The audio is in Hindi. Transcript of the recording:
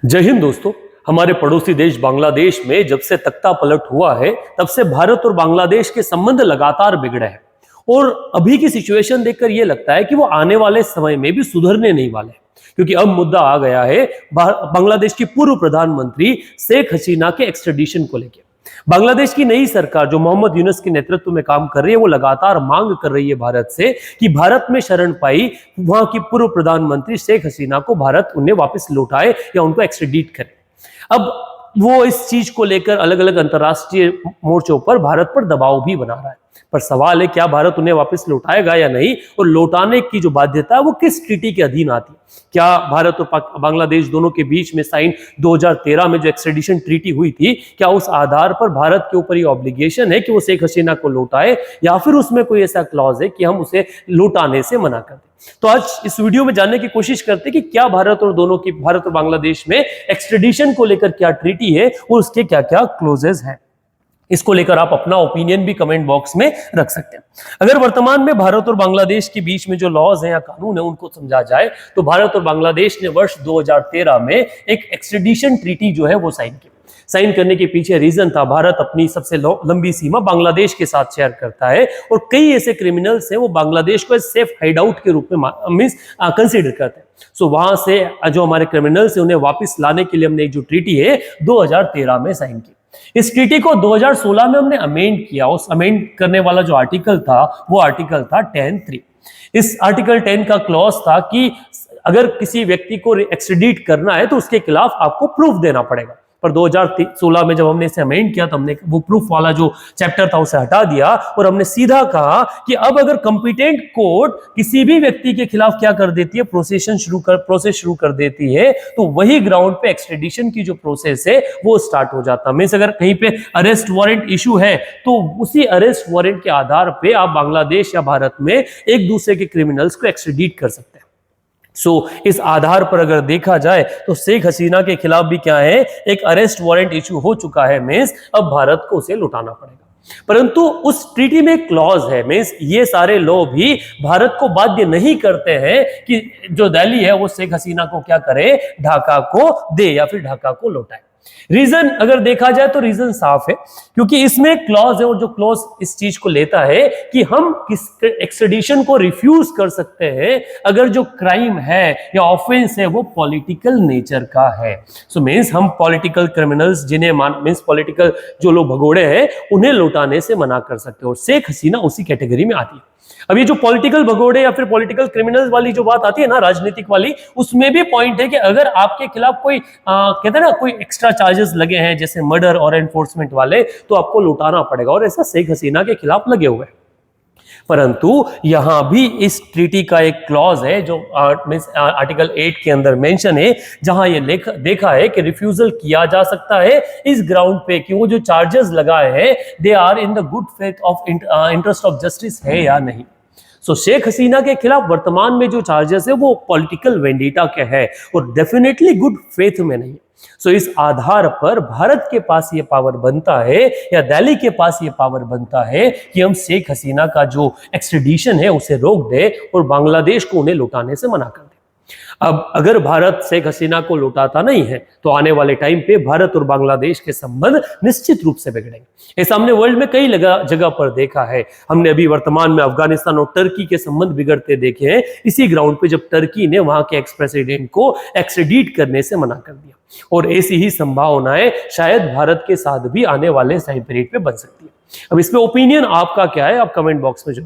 जय हिंद दोस्तों। हमारे पड़ोसी देश बांग्लादेश में जब से तख्ता पलट हुआ है तब से भारत और बांग्लादेश के संबंध लगातार बिगड़े हैं और अभी की सिचुएशन देखकर यह लगता है कि वो आने वाले समय में भी सुधरने नहीं वाले, क्योंकि अब मुद्दा आ गया है बांग्लादेश की पूर्व प्रधानमंत्री शेख हसीना के एक्सट्रेडिशन को लेकर। बांग्लादेश की नई सरकार जो मोहम्मद यूनुस के नेतृत्व में काम कर रही है वो लगातार मांग कर रही है भारत से कि भारत में शरण पाई वहां की पूर्व प्रधानमंत्री शेख हसीना को भारत उन्हें वापस लौटाए या उनको एक्सट्रेडिट करे। अब वो इस चीज को लेकर अलग अलग अंतर्राष्ट्रीय मोर्चों पर भारत पर दबाव भी बना रहा है, पर सवाल है क्या भारत उन्हें वापस लौटाएगा या नहीं, और लौटाने की जो बाध्यता है वो किस ट्रीटी के अधीन आती है। क्या भारत और बांग्लादेश दोनों के बीच में साइन 2013 में जो एक्सट्रेडिशन ट्रीटी हुई थी, क्या उस आधार पर भारत के ऊपर ये ऑब्लिगेशन है कि वो शेख हसीना को लौटाए, या फिर उसमें कोई ऐसा क्लॉज है कि हम उसे लौटाने से मना कर दें। तो आज इस वीडियो में जानने की कोशिश करते हैं कि क्या भारत और बांग्लादेश में एक्सट्रेडिशन को लेकर क्या ट्रीटी है और उसके क्या क्या क्लोजेस हैं। इसको लेकर आप अपना ओपिनियन भी कमेंट बॉक्स में रख सकते हैं। अगर वर्तमान में भारत और बांग्लादेश के बीच में जो लॉज हैं या कानून है उनको समझा जाए तो भारत और बांग्लादेश ने वर्ष 2013 में एक एक्सट्रेडिशन ट्रीटी जो है वो साइन की। साइन करने के पीछे रीजन था, भारत अपनी सबसे लंबी सीमा बांग्लादेश के साथ शेयर करता है और कई ऐसे क्रिमिनल्स हैं वो बांग्लादेश को सेफ हाइड आउट के रूप में कंसीडर करते हैं। सो वहां से जो हमारे क्रिमिनल्स हैं उन्हें वापस लाने के लिए हमने जो ट्रीटी है 2013 में साइन की। इस ट्रीटी को 2016 में हमने अमेंड किया। उस अमेंड करने वाला जो आर्टिकल था वो आर्टिकल था 10(3). इस आर्टिकल 10 का क्लॉज था कि अगर किसी व्यक्ति को एक्सट्रेडिट करना है तो उसके खिलाफ आपको प्रूफ देना पड़ेगा, पर 2016 में जब हमने इसे अमेंड किया तो हमने वो प्रूफ वाला जो चैप्टर था उसे हटा दिया और हमने सीधा कहा कि अब अगर कंपिटेंट कोर्ट किसी भी व्यक्ति के खिलाफ क्या कर देती है, प्रोसेस शुरू कर देती है, तो वही ग्राउंड पे एक्सट्रेडिशन की जो प्रोसेस है वो स्टार्ट हो जाता है। मींस अगर कहीं पे अरेस्ट वारंट इशू है तो उसी अरेस्ट वारंट के आधार पे आप बांग्लादेश या भारत में एक दूसरे के क्रिमिनल्स को एक्सट्रेडिट कर सकते हैं। इस आधार पर अगर देखा जाए तो शेख हसीना के खिलाफ भी क्या है, एक अरेस्ट वारंट इशू हो चुका है। मींस अब भारत को उसे लौटाना पड़ेगा, परंतु उस ट्रीटी में क्लॉज है, मींस ये सारे लॉ भी भारत को बाध्य नहीं करते हैं कि जो दिल्ली है वो शेख हसीना को क्या करे, ढाका को दे या फिर ढाका को लौटाए। रीजन अगर देखा जाए तो रीजन साफ है, क्योंकि इसमें क्लॉज है और जो क्लॉज इस चीज को लेता है कि हम किस एक्सट्रेडिशन को रिफ्यूज कर सकते हैं अगर जो क्राइम है या ऑफेंस है वो पॉलिटिकल नेचर का है। सो मींस हम पॉलिटिकल क्रिमिनल्स जिन्हें मींस पॉलिटिकल जो लोग भगोड़े हैं उन्हें लौटाने से मना कर सकते हैं, और शेख हसीना उसी कैटेगरी में आती है। अब ये जो पॉलिटिकल भगोड़े या फिर पॉलिटिकल क्रिमिनल्स वाली जो बात आती है ना, राजनीतिक वाली, उसमें भी पॉइंट है कि अगर आपके खिलाफ कोई कहते हैं ना कोई एक्स्ट्रा चार्जेस लगे हैं जैसे मर्डर और एनफोर्समेंट वाले, तो आपको लौटाना पड़ेगा, और ऐसा शेख हसीना के खिलाफ लगे हुए हैं। परंतु यहां भी इस ट्रीटी का एक क्लॉज है जो आर्टिकल 8 के अंदर मेंशन है, जहां ये देखा है कि रिफ्यूजल किया जा सकता है इस ग्राउंड पे कि वो जो चार्जेस लगाए हैं they are in the good faith of interest of justice है या नहीं। शेख हसीना के खिलाफ वर्तमान में जो चार्जेस है वो पॉलिटिकल वेंडिटा के है और डेफिनेटली गुड फेथ में नहीं। इस आधार पर भारत के पास ये पावर बनता है या दिल्ली के पास ये पावर बनता है कि हम शेख हसीना का जो एक्सट्रेडिशन है उसे रोक दे और बांग्लादेश को उन्हें लौटाने से मना कर दे। अब अगर भारत शेख हसीना को लौटाता नहीं है तो आने वाले टाइम पे भारत और बांग्लादेश के संबंध निश्चित रूप से बिगड़ेंगे। ऐसा हमने वर्ल्ड में कई जगह पर देखा है। हमने अभी वर्तमान में अफगानिस्तान और टर्की के संबंध बिगड़ते देखे हैं इसी ग्राउंड पे जब टर्की ने वहां के एक्स प्रेसिडेंट को एक्सट्रेडिट करने से मना कर दिया, और ऐसी ही संभावनाएं शायद भारत के साथ भी आने वाले टाइम पीरियड पे बन सकती है। अब इसमें ओपिनियन आपका क्या है, आप कमेंट बॉक्स में